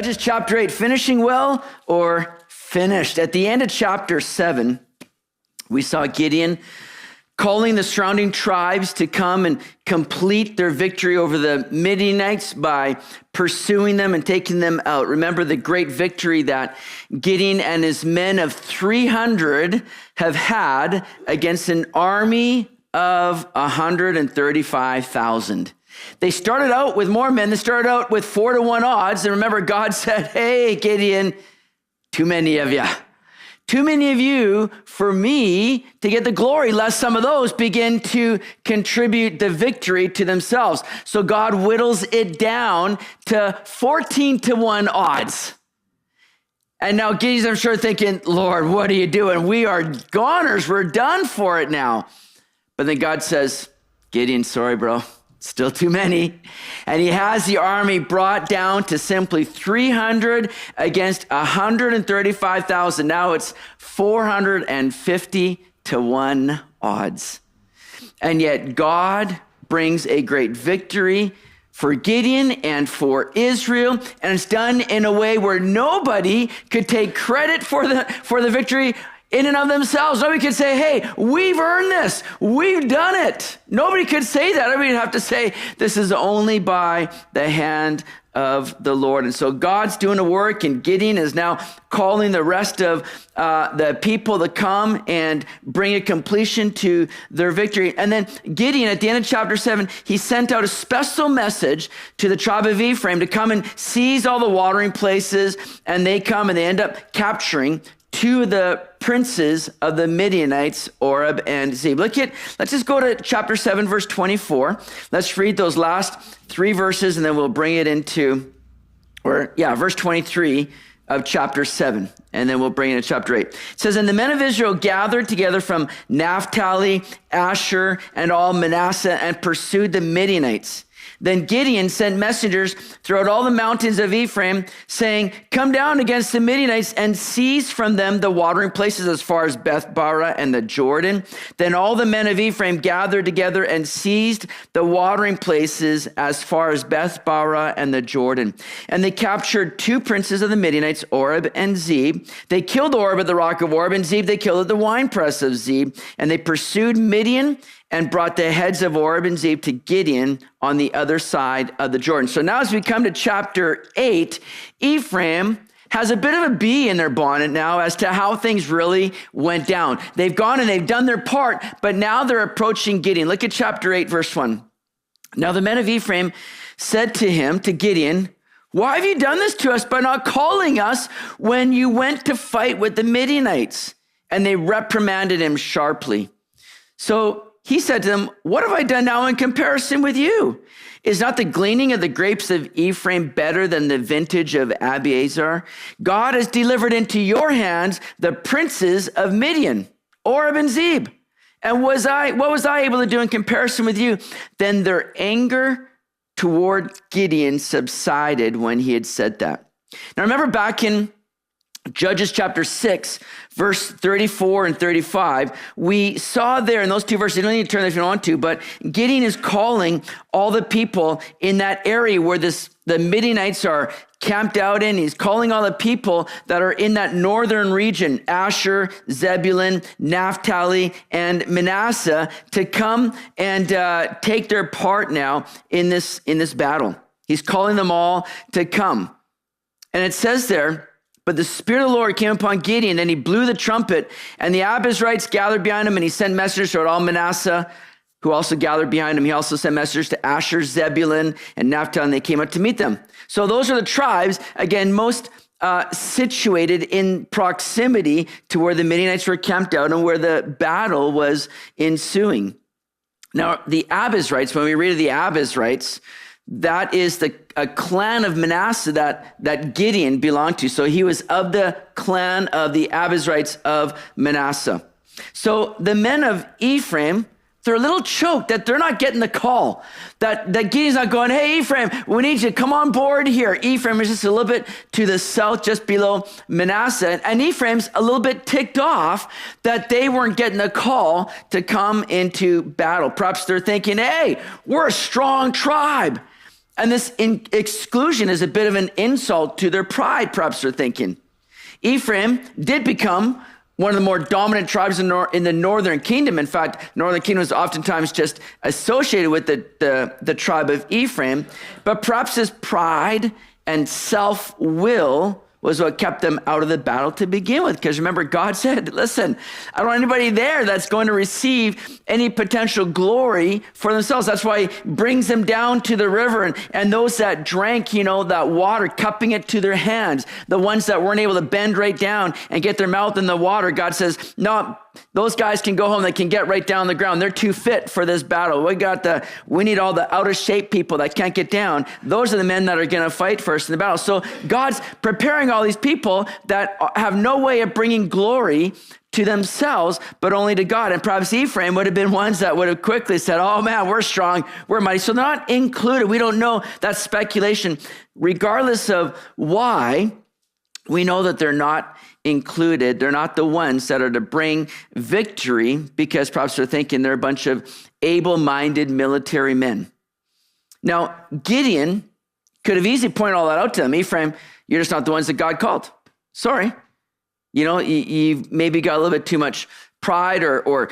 Judges chapter 8, finishing well or finished? At the end of chapter 7, we saw Gideon calling the surrounding tribes to come and complete their victory over the Midianites by pursuing them and taking them out. Remember the great victory that Gideon and his men of 300 have had against an army of 135,000. They started out with more men. They started out with 4-1 odds. And remember, God said, hey, Gideon, too many of you. Too many of you for me to get the glory, lest some of those begin to contribute the victory to themselves. So God whittles it down to 14-1 odds. And now Gideon's, I'm sure, thinking, Lord, what are you doing? We are goners. We're done for it now. But then God says, Gideon, sorry, bro. Still too many. And he has the army brought down to simply 300 against 135,000. Now it's 450-1 odds. And yet God brings a great victory for Gideon and for Israel. And it's done in a way where nobody could take credit for the victory in and of themselves. Nobody could say, hey, we've earned this. We've done it. Nobody could say that. Everybody would have to say, this is only by the hand of the Lord. And so God's doing a work, and Gideon is now calling the rest of the people to come and bring a completion to their victory. And then Gideon, at the end of chapter 7, he sent out a special message to the tribe of Ephraim to come and seize all the watering places. And they come and they end up capturing two of the princes of the Midianites, Oreb and Zeb. Let's just go to chapter 7, verse 24. Let's read those last three verses, and then we'll bring it into, verse 23 of chapter 7, and then we'll bring it into chapter 8. It says, and the men of Israel gathered together from Naphtali, Asher, and all Manasseh, and pursued the Midianites. Then Gideon sent messengers throughout all the mountains of Ephraim, saying, come down against the Midianites and seize from them the watering places as far as Beth-barah and the Jordan. Then all the men of Ephraim gathered together and seized the watering places as far as Beth-barah and the Jordan. And they captured two princes of the Midianites, Oreb and Zeb. They killed Oreb at the rock of Oreb, and Zeb they killed at the winepress of Zeb. And they pursued Midian and brought the heads of Oreb and Zeb to Gideon on the other side of the Jordan. So now as we come to chapter 8, Ephraim has a bit of a bee in their bonnet now as to how things really went down. They've gone and they've done their part, but now they're approaching Gideon. Look at chapter 8, verse 1. Now the men of Ephraim said to Gideon, why have you done this to us by not calling us when you went to fight with the Midianites? And they reprimanded him sharply. So he said to them, what have I done now in comparison with you? Is not the gleaning of the grapes of Ephraim better than the vintage of Abiezer? God has delivered into your hands the princes of Midian, Oreb and Zeb. And what was I able to do in comparison with you? Then their anger toward Gideon subsided when he had said that. Now remember back in Judges chapter 6, verse 34 and 35, we saw there in those two verses, you don't need to turn there if you don't want to, but Gideon is calling all the people in that area where the Midianites are camped out in. He's calling all the people that are in that northern region, Asher, Zebulun, Naphtali, and Manasseh, to come and take their part now in this battle. He's calling them all to come. And it says there, but the Spirit of the Lord came upon Gideon, and he blew the trumpet, and the Abiezrites gathered behind him, and he sent messengers to all Manasseh, who also gathered behind him. He also sent messengers to Asher, Zebulun, and Naphtali, and they came up to meet them. So those are the tribes, again, most situated in proximity to where the Midianites were camped out and where the battle was ensuing. Now, the Abiezrites, when we read of the Abiezrites, that is a clan of Manasseh that Gideon belonged to. So he was of the clan of the Abiezrites of Manasseh. So the men of Ephraim, they're a little choked that they're not getting the call. That Gideon's not going, hey, Ephraim, we need you to come on board here. Ephraim is just a little bit to the south, just below Manasseh. And Ephraim's a little bit ticked off that they weren't getting a call to come into battle. Perhaps they're thinking, hey, we're a strong tribe. And this exclusion is a bit of an insult to their pride, perhaps they're thinking. Ephraim did become one of the more dominant tribes in the northern kingdom. In fact, northern kingdom is oftentimes just associated with the tribe of Ephraim. But perhaps his pride and self-will was what kept them out of the battle to begin with. Because remember, God said, listen, I don't want anybody there that's going to receive any potential glory for themselves. That's why he brings them down to the river, and those that drank, that water, cupping it to their hands, the ones that weren't able to bend right down and get their mouth in the water, God says, no, those guys can go home. They can get right down on the ground. They're too fit for this battle. We need all the out of shape people that can't get down. Those are the men that are going to fight first in the battle. So God's preparing all these people that have no way of bringing glory to themselves, but only to God. And perhaps Ephraim would have been ones that would have quickly said, oh man, we're strong, we're mighty. So they're not included. We don't know. That's speculation. Regardless of why, we know that they're not included. They're not the ones that are to bring victory, because perhaps they're thinking they're a bunch of able-minded military men. Now, Gideon could have easily pointed all that out to them. Ephraim, you're just not the ones that God called. Sorry. You've maybe got a little bit too much pride or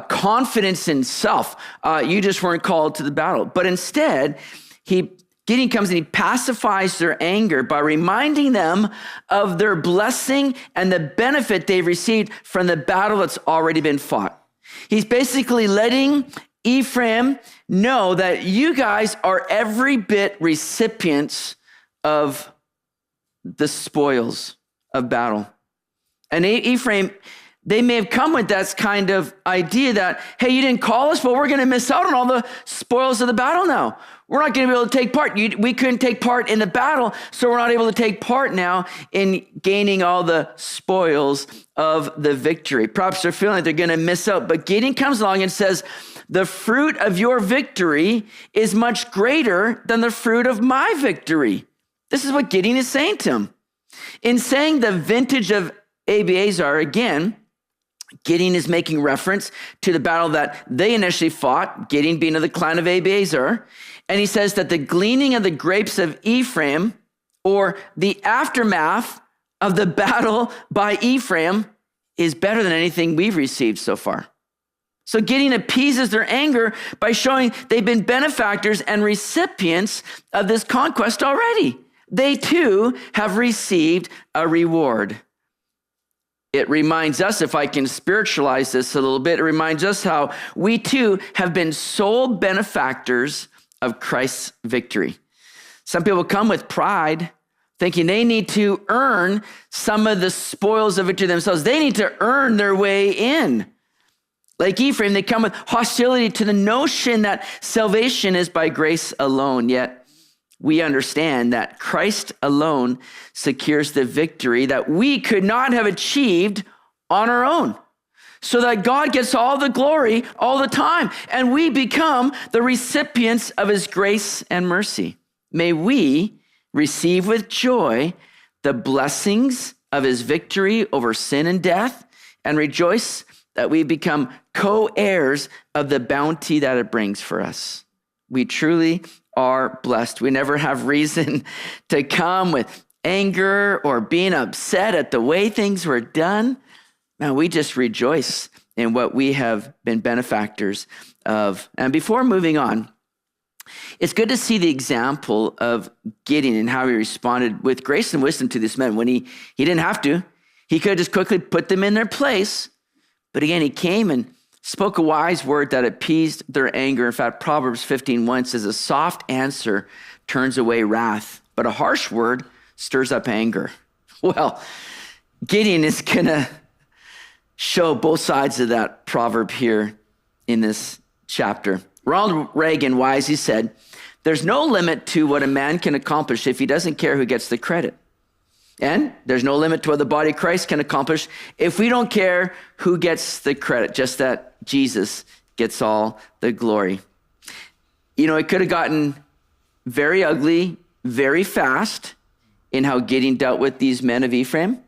confidence in self. You just weren't called to the battle. But instead, Gideon comes and he pacifies their anger by reminding them of their blessing and the benefit they've received from the battle that's already been fought. He's basically letting Ephraim know that you guys are every bit recipients of the spoils of battle. And Ephraim, they may have come with that kind of idea that, hey, you didn't call us, but we're going to miss out on all the spoils of the battle now. We're not going to be able to take part. We couldn't take part in the battle, so we're not able to take part now in gaining all the spoils of the victory. Perhaps they're feeling like they're going to miss out. But Gideon comes along and says, the fruit of your victory is much greater than the fruit of my victory. This is what Gideon is saying to him. In saying the vintage of Abiezer, again, Gideon is making reference to the battle that they initially fought, Gideon being of the clan of Abiezer. And he says that the gleaning of the grapes of Ephraim, or the aftermath of the battle by Ephraim, is better than anything we've received so far. So Gideon appeases their anger by showing they've been benefactors and recipients of this conquest already. They too have received a reward. It reminds us, if I can spiritualize this a little bit, it reminds us how we too have been sole benefactors of Christ's victory. Some people come with pride, thinking they need to earn some of the spoils of victory themselves. They need to earn their way in. Like Ephraim, they come with hostility to the notion that salvation is by grace alone. Yet we understand that Christ alone secures the victory that we could not have achieved on our own, so that God gets all the glory all the time, and we become the recipients of his grace and mercy. May we receive with joy the blessings of his victory over sin and death, and rejoice that we become co-heirs of the bounty that it brings for us. We truly are blessed. We never have reason to come with anger or being upset at the way things were done. Now, we just rejoice in what we have been benefactors of. And before moving on, it's good to see the example of Gideon and how he responded with grace and wisdom to these men when he didn't have to. He could have just quickly put them in their place. But again, he came and spoke a wise word that appeased their anger. In fact, Proverbs 15:1 says, a soft answer turns away wrath, but a harsh word stirs up anger. Well, Gideon is going to show both sides of that proverb here in this chapter. Ronald Reagan wisely said, there's no limit to what a man can accomplish if he doesn't care who gets the credit. And there's no limit to what the body of Christ can accomplish if we don't care who gets the credit, just that Jesus gets all the glory. It could have gotten very ugly, very fast in how Gideon dealt with these men of Ephraim,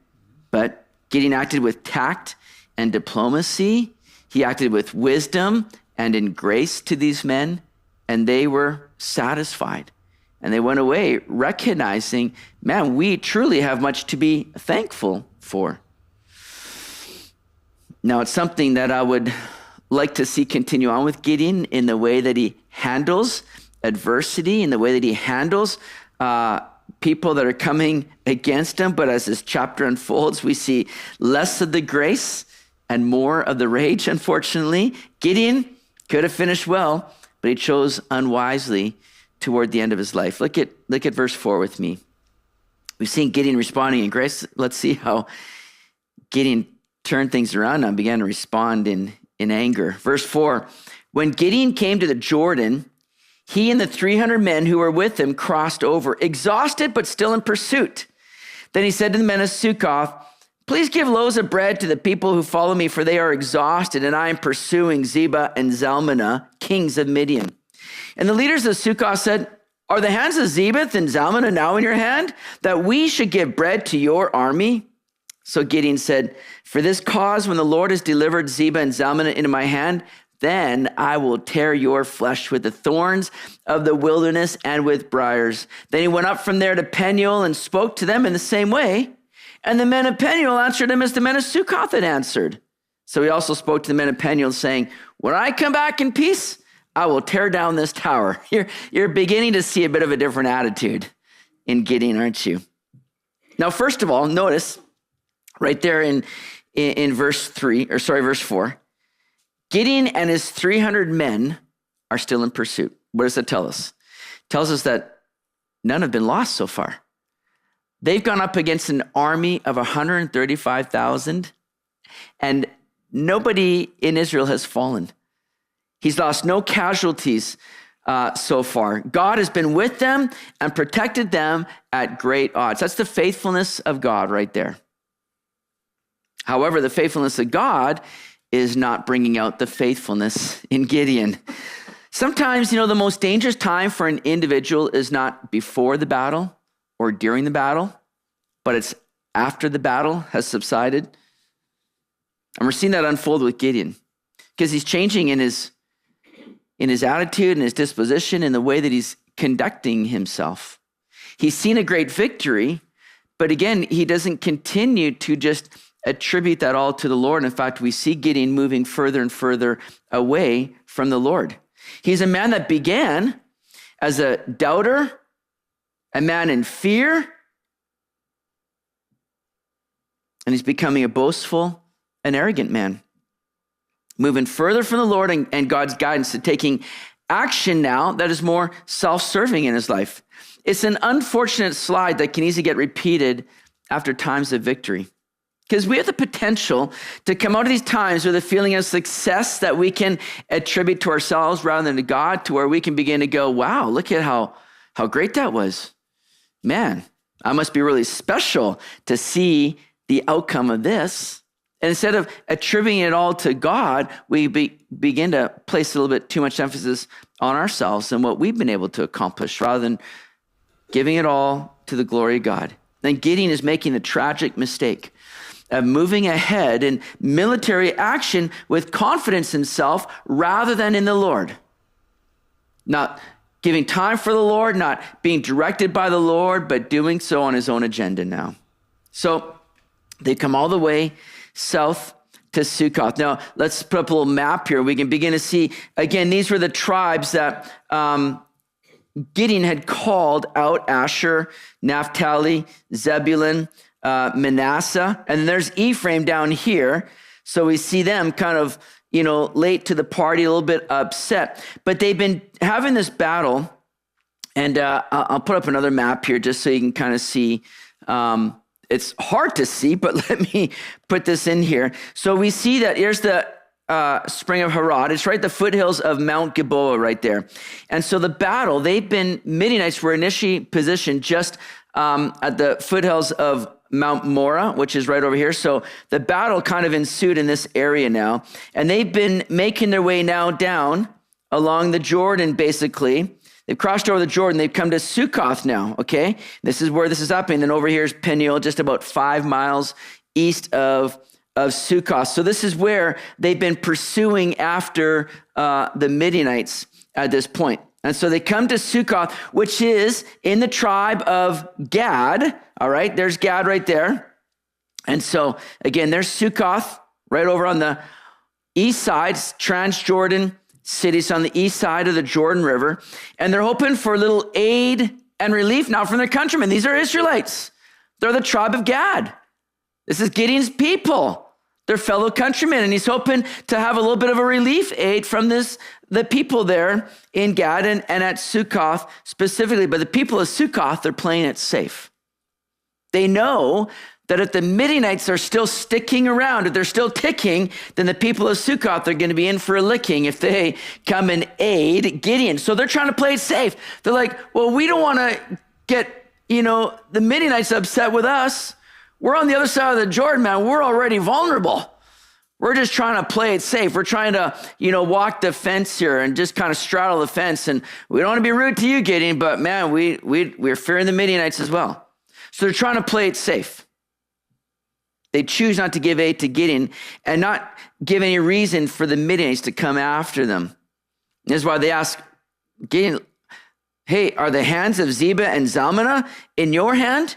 but Gideon acted with tact and diplomacy. He acted with wisdom and in grace to these men, and they were satisfied. And they went away recognizing, man, we truly have much to be thankful for. Now, it's something that I would like to see continue on with Gideon in the way that he handles adversity, in the way that he handles people that are coming against him. But as this chapter unfolds, we see less of the grace and more of the rage, unfortunately. Gideon could have finished well, but he chose unwisely toward the end of his life. Look at verse 4 with me. We've seen Gideon responding in grace. Let's see how Gideon turned things around and began to respond in anger. Verse 4, when Gideon came to the Jordan, he and the 300 men who were with him crossed over, exhausted but still in pursuit. Then he said to the men of Succoth, please give loaves of bread to the people who follow me, for they are exhausted, and I am pursuing Zebah and Zalmunna, kings of Midian. And the leaders of Succoth said, are the hands of Zebah and Zalmunna now in your hand, that we should give bread to your army? So Gideon said, for this cause, when the Lord has delivered Zebah and Zalmunna into my hand, then I will tear your flesh with the thorns of the wilderness and with briars. Then he went up from there to Peniel and spoke to them in the same way. And the men of Peniel answered him as the men of Succoth had answered. So he also spoke to the men of Peniel, saying, when I come back in peace, I will tear down this tower. You're beginning to see a bit of a different attitude in Gideon, aren't you? Now, first of all, notice right there in verse 4, Gideon and his 300 men are still in pursuit. What does that tell us? It tells us that none have been lost so far. They've gone up against an army of 135,000, and nobody in Israel has fallen. He's lost no casualties so far. God has been with them and protected them at great odds. That's the faithfulness of God right there. However, the faithfulness of God is not bringing out the faithfulness in Gideon. Sometimes, the most dangerous time for an individual is not before the battle or during the battle, but it's after the battle has subsided. And we're seeing that unfold with Gideon because he's changing in his attitude and his disposition, in the way that he's conducting himself. He's seen a great victory, but again, he doesn't continue to just attribute that all to the Lord. In fact, we see Gideon moving further and further away from the Lord. He's a man that began as a doubter, a man in fear, and he's becoming a boastful and arrogant man, moving further from the Lord and God's guidance, to taking action now that is more self-serving in his life. It's an unfortunate slide that can easily get repeated after times of victory, because we have the potential to come out of these times with a feeling of success that we can attribute to ourselves rather than to God, to where we can begin to go, wow, look at how great that was. Man, I must be really special to see the outcome of this. And instead of attributing it all to God, we begin to place a little bit too much emphasis on ourselves and what we've been able to accomplish, rather than giving it all to the glory of God. Then Gideon is making the tragic mistake of moving ahead in military action with confidence in self rather than in the Lord. Not giving time for the Lord, not being directed by the Lord, but doing so on his own agenda now. So they come all the way south to Succoth. Now, let's put up a little map here. We can begin to see, again, these were the tribes that Gideon had called out: Asher, Naphtali, Zebulun, Manasseh, and there's Ephraim down here. So we see them kind of, late to the party, a little bit upset. But they've been having this battle, and I'll put up another map here just so you can kind of see. It's hard to see, but let me put this in here. So we see that here's the spring of Harod. It's right at the foothills of Mount Gilboa right there. And so the battle, Midianites were initially positioned just at the foothills of Mount Morah, which is right over here. So the battle kind of ensued in this area now. And they've been making their way now down along the Jordan, basically. They've crossed over the Jordan. They've come to Succoth now, okay? This is where this is happening. Then over here is Peniel, just about 5 miles east of Succoth. So this is where they've been pursuing after the Midianites at this point. And so they come to Sukkoth, which is in the tribe of Gad. All right, there's Gad right there. And so, again, there's Sukkoth right over on the east side, Transjordan cities on the east side of the Jordan River. And they're hoping for a little aid and relief now from their countrymen. These are Israelites. They're the tribe of Gad. This is Gideon's people, their fellow countrymen. And he's hoping to have a little bit of a relief aid from the people there in Gad and at Sukkoth specifically. But the people of Sukkoth, they're playing it safe. They know that if the Midianites are still sticking around, if they're still ticking, then the people of Sukkoth are going to be in for a licking if they come and aid Gideon. So they're trying to play it safe. They're like, well, we don't want to get, the Midianites upset with us. We're on the other side of the Jordan, man. We're already vulnerable. We're just trying to play it safe. We're trying to, walk the fence here and just kind of straddle the fence. And we don't want to be rude to you, Gideon, but man, we're fearing the Midianites as well. So they're trying to play it safe. They choose not to give aid to Gideon and not give any reason for the Midianites to come after them. This is why they ask Gideon, hey, are the hands of Zebah and Zalmunna in your hand?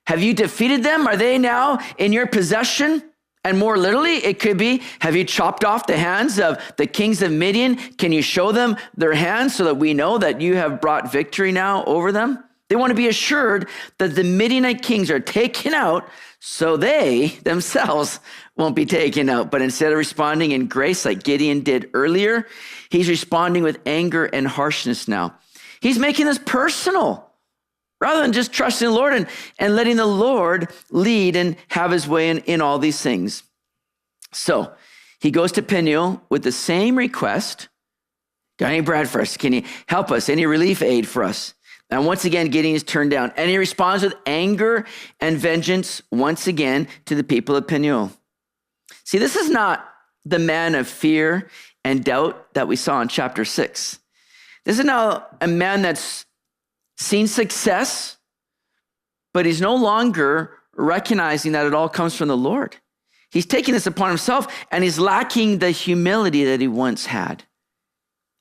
Have you defeated them? Are they now in your possession? And more literally, it could be, have you chopped off the hands of the kings of Midian? Can you show them their hands so that we know that you have brought victory now over them? They want to be assured that the Midianite kings are taken out so they themselves won't be taken out. But instead of responding in grace like Gideon did earlier, he's responding with anger and harshness now. He's making this personal rather than just trusting the Lord and letting the Lord lead and have his way in all these things. So he goes to Peniel with the same request. Got any bread for us? Can you help us? Any relief aid for us? And once again, Gideon is turned down. And he responds with anger and vengeance once again to the people of Peniel. See, this is not the man of fear and doubt that we saw in chapter 6. This is now a man that's seen success, but he's no longer recognizing that it all comes from the Lord. He's taking this upon himself, and he's lacking the humility that he once had.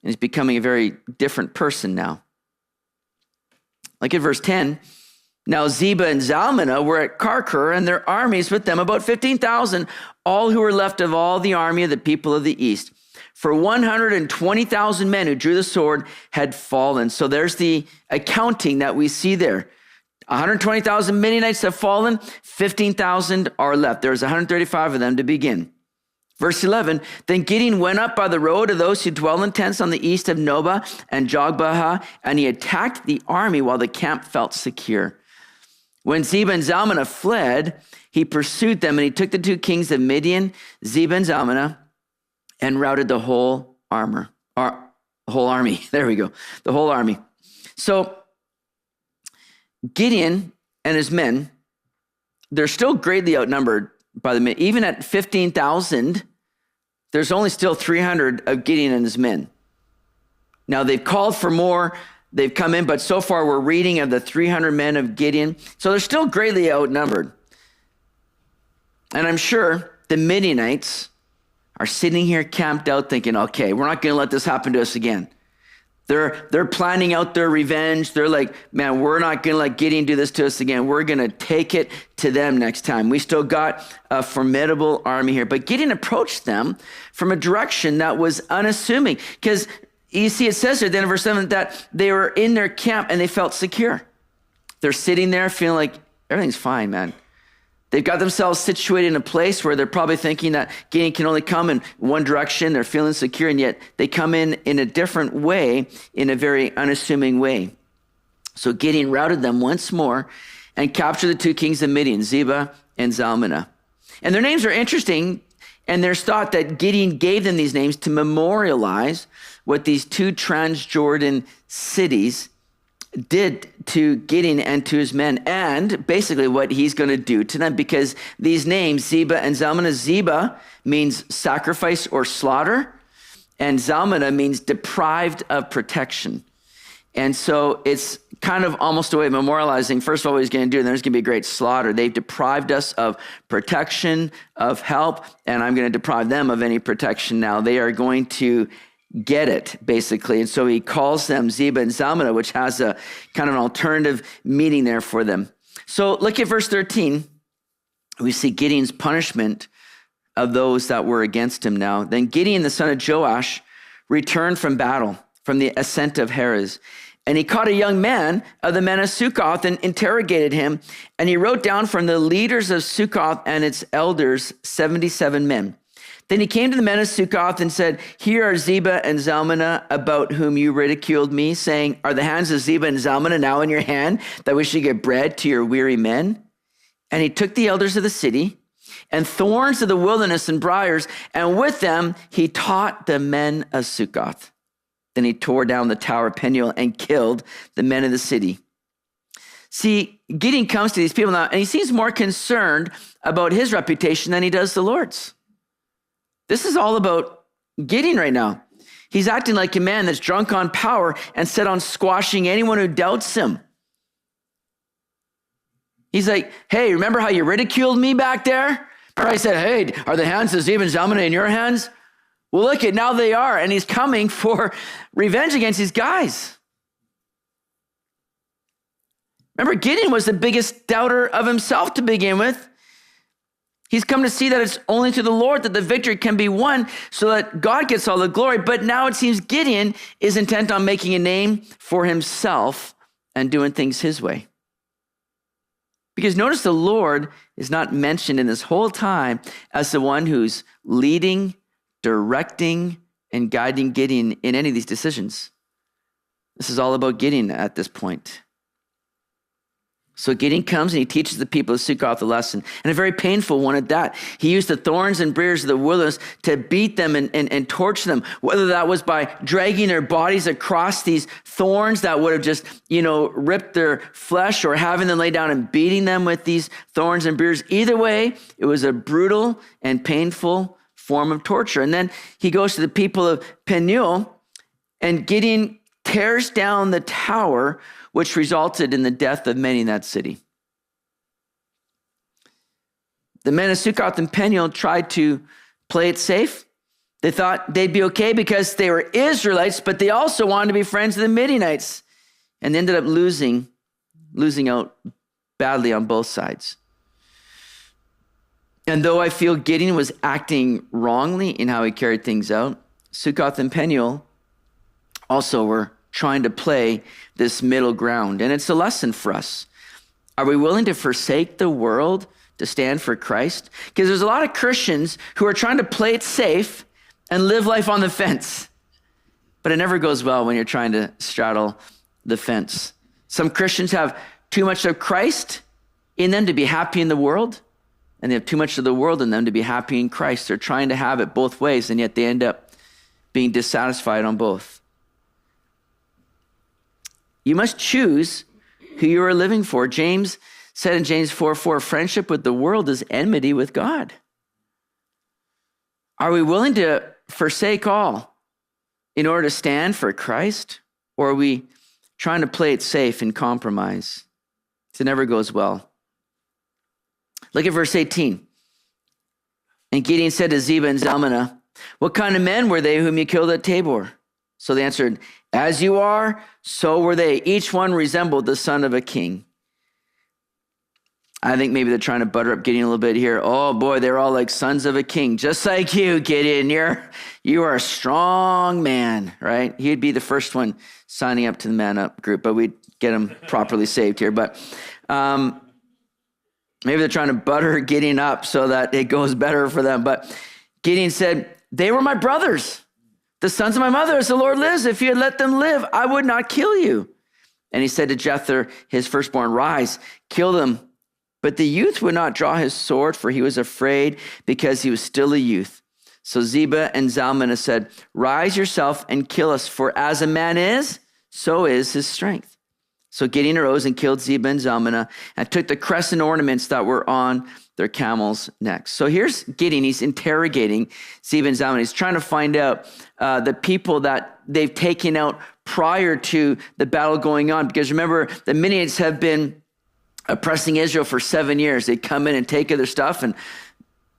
And he's becoming a very different person now. Like in verse 10, now Zebah and Zalmunna were at Karkor, and their armies with them, about 15,000, all who were left of all the army of the people of the east. For 120,000 men who drew the sword had fallen. So there's the accounting that we see there. 120,000 Midianites have fallen, 15,000 are left. There's 135 of them to begin. Verse 11, then Gideon went up by the road of those who dwell in tents on the east of Nobah and Jogbehah, and he attacked the army while the camp felt secure. When Zebah and Zalmunna fled, he pursued them, and he took the two kings of Midian, Zebah and Zalmunna, and routed the whole army. There we go, the whole army. So Gideon and his men, they're still greatly outnumbered by the men. Even at 15,000, there's only still 300 of Gideon and his men. Now they've called for more, they've come in, but so far we're reading of the 300 men of Gideon. So they're still greatly outnumbered. And I'm sure the Midianites are sitting here camped out thinking, okay, we're not going to let this happen to us again. They're planning out their revenge. They're like, man, we're not going to let Gideon do this to us again. We're going to take it to them next time. We still got a formidable army here. But Gideon approached them from a direction that was unassuming. Because you see, it says here then in verse 7 that they were in their camp and they felt secure. They're sitting there feeling like everything's fine, man. They've got themselves situated in a place where they're probably thinking that Gideon can only come in one direction. They're feeling secure, and yet they come in a different way, in a very unassuming way. So Gideon routed them once more and captured the two kings of Midian, Zebah and Zalmunna. And their names are interesting, and there's thought that Gideon gave them these names to memorialize what these two Transjordan cities did to Gideon and to his men, and basically what he's going to do to them, because these names, Zebah and Zalmunna, Zebah means sacrifice or slaughter, and Zalmunna means deprived of protection. And so it's kind of almost a way of memorializing, first of all, what he's going to do, and there's going to be a great slaughter. They've deprived us of protection, of help, and I'm going to deprive them of any protection now. They are going to get it, basically. And so he calls them Zebah and Zalmunna, which has a kind of an alternative meaning there for them. So look at verse 13. We see Gideon's punishment of those that were against him now. Then Gideon, the son of Joash, returned from battle, from the ascent of Heres. And he caught a young man of the men of Succoth and interrogated him. And he wrote down from the leaders of Succoth and its elders 77 men. Then he came to the men of Succoth and said, here are Zebah and Zalmunna, about whom you ridiculed me, saying, are the hands of Zebah and Zalmunna now in your hand, that we should give bread to your weary men? And he took the elders of the city and thorns of the wilderness and briars, and with them he taught the men of Succoth. Then he tore down the tower of Peniel and killed the men of the city. See, Gideon comes to these people now, and he seems more concerned about his reputation than he does the Lord's. This is all about Gideon right now. He's acting like a man that's drunk on power and set on squashing anyone who doubts him. He's like, hey, remember how you ridiculed me back there? Remember I said, hey, are the hands of Zebah and Zalmunna in your hands? Well, look at now they are, and he's coming for revenge against these guys. Remember, Gideon was the biggest doubter of himself to begin with. He's come to see that it's only through the Lord that the victory can be won so that God gets all the glory. But now it seems Gideon is intent on making a name for himself and doing things his way. Because notice the Lord is not mentioned in this whole time as the one who's leading, directing, and guiding Gideon in any of these decisions. This is all about Gideon at this point. So Gideon comes and he teaches the people of Succoth a lesson, and a very painful one at that. He used the thorns and briars of the wilderness to beat them and torture them, whether that was by dragging their bodies across these thorns that would have just, ripped their flesh, or having them lay down and beating them with these thorns and briars. Either way, it was a brutal and painful form of torture. And then he goes to the people of Peniel, and Gideon tears down the tower, which resulted in the death of many in that city. The men of Succoth and Peniel tried to play it safe. They thought they'd be okay because they were Israelites, but they also wanted to be friends of the Midianites, and they ended up losing out badly on both sides. And though I feel Gideon was acting wrongly in how he carried things out, Succoth and Peniel also were trying to play this middle ground. And it's a lesson for us. Are we willing to forsake the world to stand for Christ? Because there's a lot of Christians who are trying to play it safe and live life on the fence. But it never goes well when you're trying to straddle the fence. Some Christians have too much of Christ in them to be happy in the world, and they have too much of the world in them to be happy in Christ. They're trying to have it both ways, and yet they end up being dissatisfied on both. You must choose who you are living for. James said in James 4:4, friendship with the world is enmity with God. Are we willing to forsake all in order to stand for Christ? Or are we trying to play it safe and compromise? It never goes well. Look at verse 18. And Gideon said to Zebah and Zalmunna, what kind of men were they whom you killed at Tabor? So they answered, as you are, so were they. Each one resembled the son of a king. I think maybe they're trying to butter up Gideon a little bit here. Oh boy, they're all like sons of a king, just like you, Gideon. You are a strong man, right? He'd be the first one signing up to the Man Up group, but we'd get him properly saved here. But maybe they're trying to butter Gideon up so that it goes better for them. But Gideon said, they were my brothers, the sons of my mother. As the Lord lives, if you had let them live, I would not kill you. And he said to Jether, his firstborn, rise, kill them. But the youth would not draw his sword, for he was afraid because he was still a youth. So Zebah and Zalmunna said, rise yourself and kill us, for as a man is, so is his strength. So Gideon arose and killed Zebah and Zalmunna and took the crescent ornaments that were on their camels' necks. So here's Gideon. He's interrogating Zebah and Zalmunna. He's trying to find out the people that they've taken out prior to the battle going on. Because remember, the Midianites have been oppressing Israel for 7 years. They come in and take their stuff, and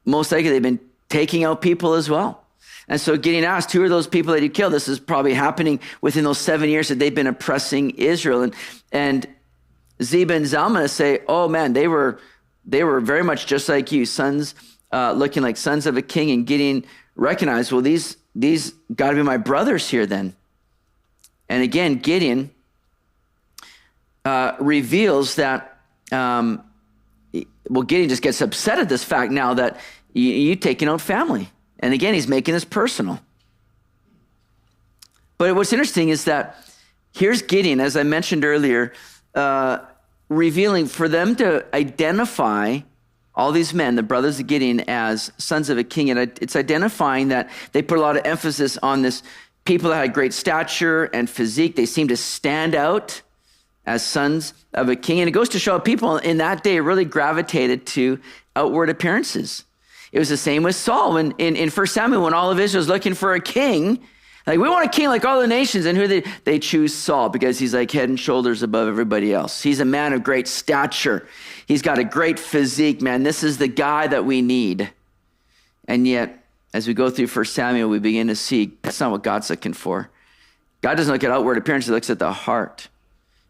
most likely they've been taking out people as well. And so Gideon asked, who are those people that you killed? This is probably happening within those 7 years that they've been oppressing Israel. And Zebah and Zalmunna say, oh man, they were very much just like you, sons, looking like sons of a king. And Gideon recognized, well, these got to be my brothers here then. And again, Gideon reveals that, Gideon just gets upset at this fact now that you taking out family. And again, he's making this personal. But what's interesting is that here's Gideon, as I mentioned earlier, revealing for them to identify all these men, the brothers of Gideon, as sons of a king. And it's identifying that they put a lot of emphasis on this people that had great stature and physique. They seem to stand out as sons of a king. And it goes to show people in that day really gravitated to outward appearances. It was the same with Saul when in 1 Samuel, when all of Israel was looking for a king. Like, we want a king like all the nations. And who they choose Saul because he's like head and shoulders above everybody else. He's a man of great stature. He's got a great physique, man. This is the guy that we need. And yet, as we go through 1 Samuel, we begin to see that's not what God's looking for. God doesn't look at outward appearance. He looks at the heart.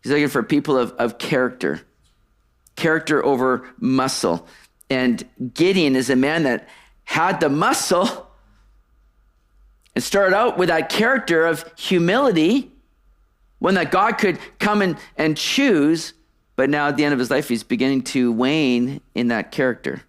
He's looking for people of character over muscle. And Gideon is a man that had the muscle and started out with that character of humility, one that God could come and choose, but now at the end of his life, he's beginning to wane in that character.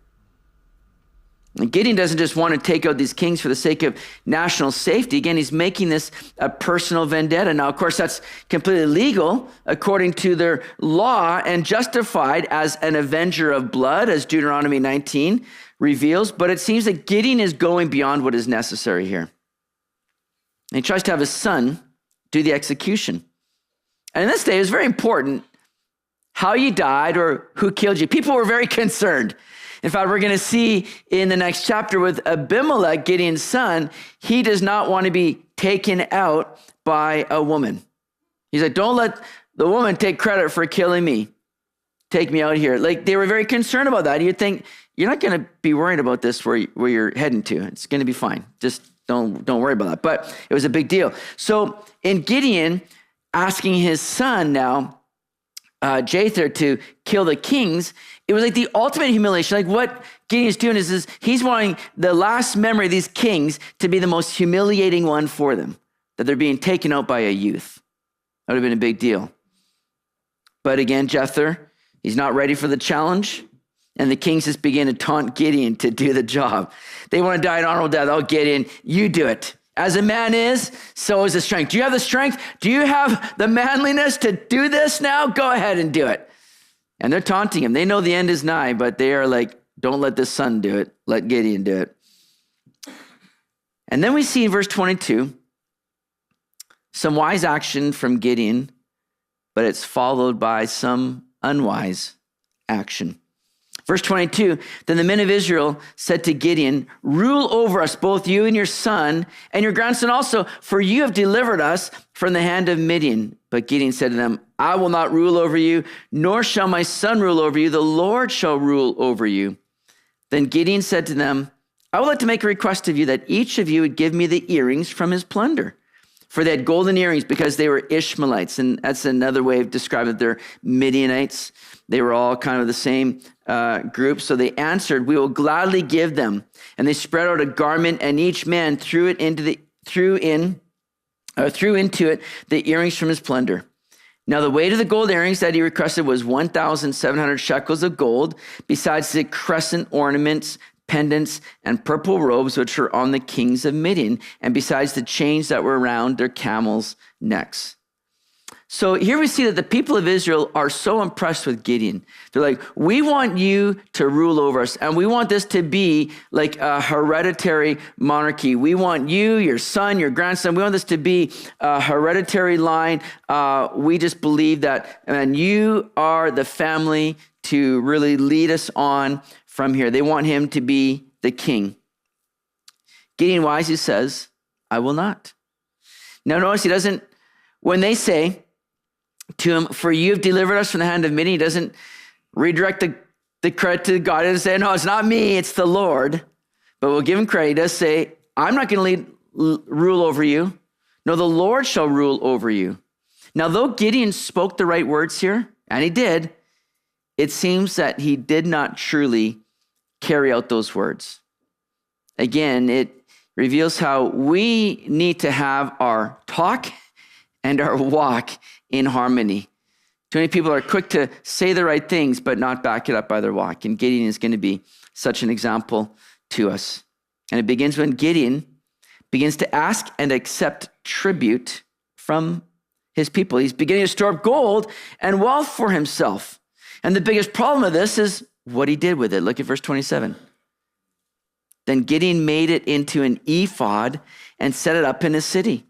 And Gideon doesn't just want to take out these kings for the sake of national safety. Again, he's making this a personal vendetta. Now, of course, that's completely legal according to their law and justified as an avenger of blood, as Deuteronomy 19 reveals. But it seems that Gideon is going beyond what is necessary here. And he tries to have his son do the execution. And in this day, it was very important how you died or who killed you. People were very concerned. In fact, we're going to see in the next chapter with Abimelech, Gideon's son, he does not want to be taken out by a woman. He's like, don't let the woman take credit for killing me. Take me out here. Like, they were very concerned about that. You'd think, you're not going to be worried about this where you're heading to. It's going to be fine. Just don't worry about that. But it was a big deal. So in Gideon asking his son now, Jether, to kill the kings, it was like the ultimate humiliation. Like, what Gideon's doing is he's wanting the last memory of these kings to be the most humiliating one for them, that they're being taken out by a youth. That would have been a big deal. But again, Jether, he's not ready for the challenge. And the kings just begin to taunt Gideon to do the job. They want to die an honorable death. Oh, Gideon, you do it. As a man is, so is the strength. Do you have the strength? Do you have the manliness to do this now? Go ahead and do it. And they're taunting him. They know the end is nigh, but they are like, don't let the son do it. Let Gideon do it. And then we see in verse 22, some wise action from Gideon, but it's followed by some unwise action. Verse 22, then the men of Israel said to Gideon, rule over us, both you and your son, and your grandson also, for you have delivered us from the hand of Midian. But Gideon said to them, I will not rule over you, nor shall my son rule over you. The Lord shall rule over you. Then Gideon said to them, I would like to make a request of you that each of you would give me the earrings from his plunder. For they had golden earrings because they were Ishmaelites. And that's another way of describing it. They're Midianites. They were all kind of the same group. So they answered, we will gladly give them. And they spread out a garment, and each man threw into it the earrings from his plunder. Now the weight of the gold earrings that he requested was 1,700 shekels of gold, besides the crescent ornaments, pendants, and purple robes which were on the kings of Midian, and besides the chains that were around their camels' necks. So here we see that the people of Israel are so impressed with Gideon. They're like, we want you to rule over us, and we want this to be like a hereditary monarchy. We want you, your son, your grandson, we want this to be a hereditary line. We just believe that, and you are the family to really lead us on from here. They want him to be the king. Gideon wisely says, I will not. Now notice he doesn't, when they say to him, for you have delivered us from the hand of Midian, he doesn't redirect the credit to God. He doesn't say, no, it's not me, it's the Lord. But we'll give him credit. He does say, I'm not going to rule over you. No, the Lord shall rule over you. Now, though Gideon spoke the right words here, and he did, it seems that he did not truly carry out those words. Again, it reveals how we need to have our talk and our walk in harmony. Too many people are quick to say the right things, but not back it up by their walk. And Gideon is going to be such an example to us. And it begins when Gideon begins to ask and accept tribute from his people. He's beginning to store up gold and wealth for himself. And the biggest problem of this is what he did with it. Look at verse 27. Then Gideon made it into an ephod and set it up in his city,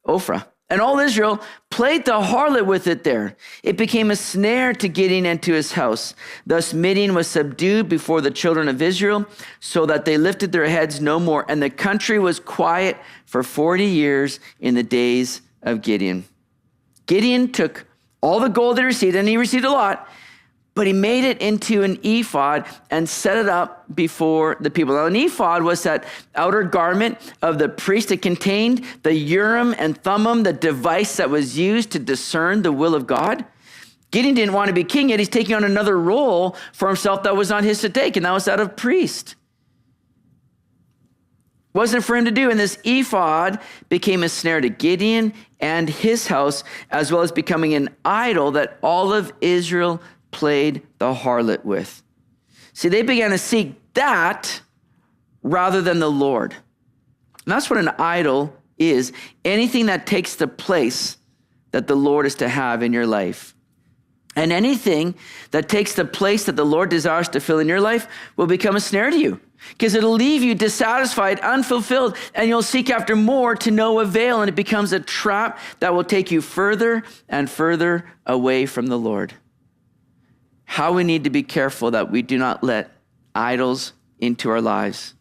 Ophrah. And all Israel played the harlot with it there. It became a snare to Gideon and to his house. Thus Midian was subdued before the children of Israel, so that they lifted their heads no more. And the country was quiet for 40 years in the days of Gideon. Gideon took all the gold he received, and he received a lot, but he made it into an ephod and set it up before the people. Now, an ephod was that outer garment of the priest. It contained the Urim and Thummim, the device that was used to discern the will of God. Gideon didn't want to be king, yet he's taking on another role for himself that was not his to take, and that was that of priest. Wasn't for him to do, and this ephod became a snare to Gideon and his house, as well as becoming an idol that all of Israel played the harlot with. See, they began to seek that rather than the Lord. And that's what an idol is. Anything that takes the place that the Lord is to have in your life. And anything that takes the place that the Lord desires to fill in your life will become a snare to you, because it'll leave you dissatisfied, unfulfilled, and you'll seek after more to no avail, and it becomes a trap that will take you further and further away from the Lord. How we need to be careful that we do not let idols into our lives.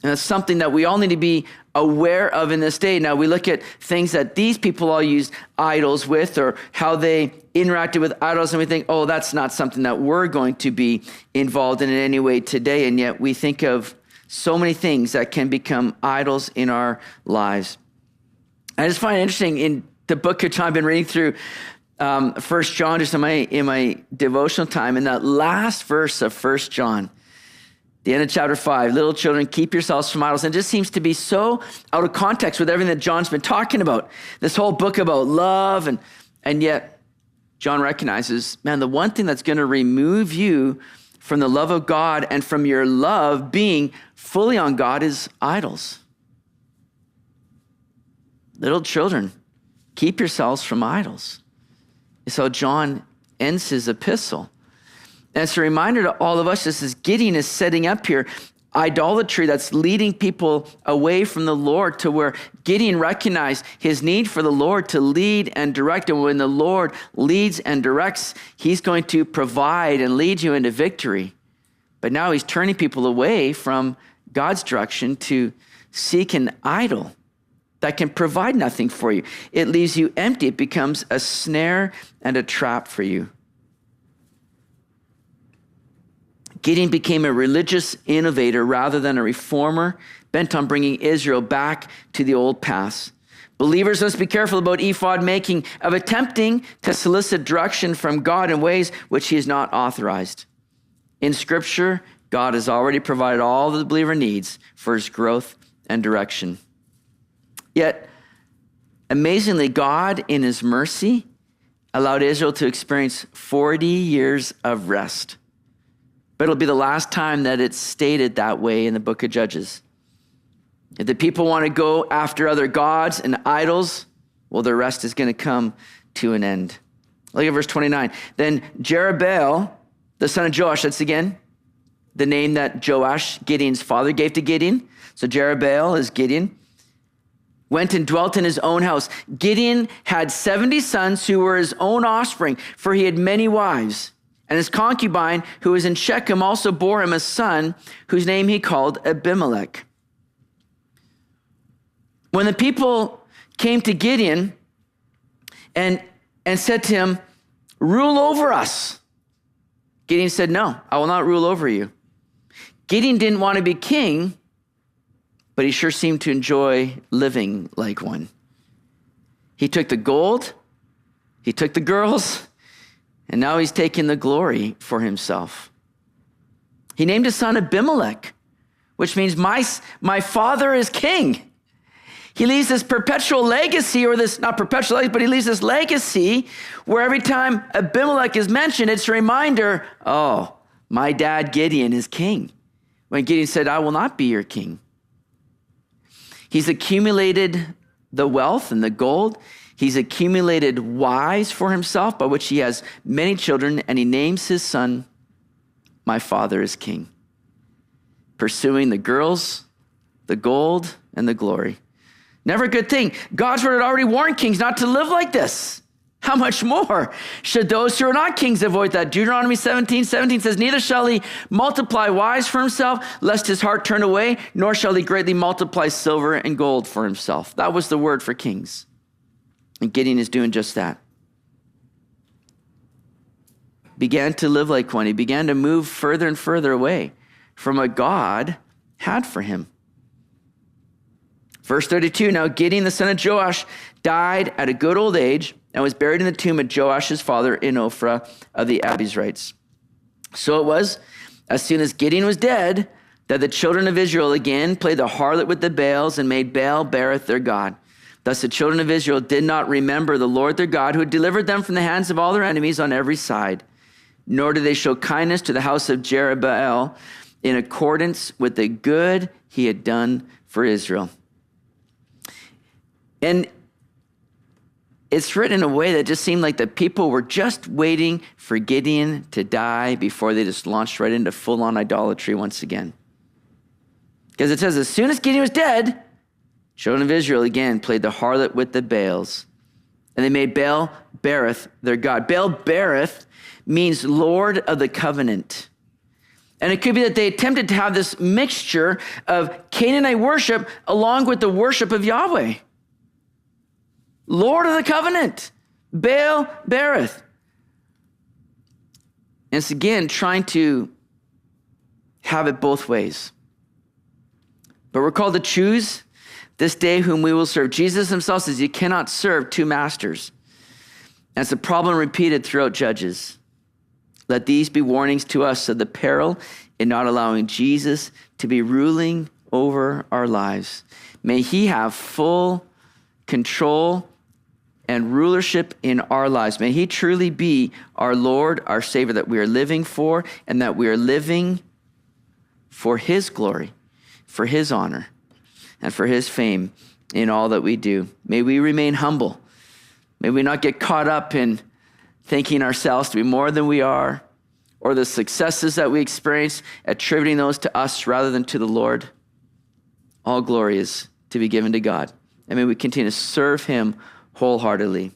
And that's something that we all need to be aware of in this day. Now, we look at things that these people all used idols with, or how they interacted with idols, and we think, oh, that's not something that we're going to be involved in any way today. And yet we think of so many things that can become idols in our lives. I just find it interesting in the book of John. I've been reading through 1 John just in my devotional time, in that last verse of 1 John, the end of chapter 5, little children, keep yourselves from idols. And it just seems to be so out of context with everything that John's been talking about. This whole book about love, and yet John recognizes, man, the one thing that's going to remove you from the love of God and from your love being fully on God is idols. Little children, keep yourselves from idols. So John ends his epistle. And it's a reminder to all of us, just as Gideon is setting up here, idolatry that's leading people away from the Lord, to where Gideon recognized his need for the Lord to lead and direct. And when the Lord leads and directs, he's going to provide and lead you into victory. But now he's turning people away from God's direction to seek an idol that can provide nothing for you. It leaves you empty. It becomes a snare and a trap for you. Gideon became a religious innovator rather than a reformer, bent on bringing Israel back to the old paths. Believers must be careful about ephod making, of attempting to solicit direction from God in ways which he has not authorized. In Scripture, God has already provided all that the believer needs for his growth and direction. Yet, amazingly, God, in his mercy, allowed Israel to experience 40 years of rest. But it'll be the last time that it's stated that way in the book of Judges. If the people want to go after other gods and idols, well, their rest is going to come to an end. Look at verse 29. Then Jerubbaal, the son of Joash, that's again the name that Joash, Gideon's father, gave to Gideon. So Jerubbaal is Gideon. Went and dwelt in his own house. Gideon had 70 sons who were his own offspring, for he had many wives. And his concubine, who was in Shechem, also bore him a son, whose name he called Abimelech. When the people came to Gideon and said to him, rule over us, Gideon said, no, I will not rule over you. Gideon didn't want to be king, but he sure seemed to enjoy living like one. He took the gold, he took the girls, and now he's taking the glory for himself. He named his son Abimelech, which means my father is king. He leaves this perpetual legacy, or this, not perpetual legacy, but he leaves this legacy where every time Abimelech is mentioned, it's a reminder, oh, my dad Gideon is king. When Gideon said, I will not be your king. He's accumulated the wealth and the gold. He's accumulated wives for himself, by which he has many children, and he names his son, my father is king. Pursuing the girls, the gold, and the glory. Never a good thing. God's word had already warned kings not to live like this. How much more should those who are not kings avoid that? Deuteronomy 17:17 says, neither shall he multiply wives for himself, lest his heart turn away, nor shall he greatly multiply silver and gold for himself. That was the word for kings. And Gideon is doing just that. Began to live like one. He began to move further and further away from what God had for him. Verse 32, now Gideon, the son of Joash, died at a good old age and was buried in the tomb of Joash's father in Ophrah of the Abiezrites. So it was, as soon as Gideon was dead, that the children of Israel again played the harlot with the Baals and made Baal Berith their god. Thus the children of Israel did not remember the Lord their God, who had delivered them from the hands of all their enemies on every side, nor did they show kindness to the house of Jerubbaal in accordance with the good he had done for Israel. And it's written in a way that just seemed like the people were just waiting for Gideon to die before they just launched right into full-on idolatry once again. Because it says, as soon as Gideon was dead, children of Israel again played the harlot with the Baals. And they made Baal Berith their god. Baal Berith means Lord of the covenant. And it could be that they attempted to have this mixture of Canaanite worship along with the worship of Yahweh. Lord of the covenant, Baal Berith. And it's again trying to have it both ways. But we're called to choose this day whom we will serve. Jesus himself says you cannot serve two masters. That's a problem repeated throughout Judges. Let these be warnings to us of the peril in not allowing Jesus to be ruling over our lives. May he have full control and rulership in our lives. May he truly be our Lord, our Savior, that we are living for, and that we are living for his glory, for his honor, and for his fame in all that we do. May we remain humble. May we not get caught up in thinking ourselves to be more than we are, or the successes that we experience, attributing those to us rather than to the Lord. All glory is to be given to God. And may we continue to serve him wholeheartedly.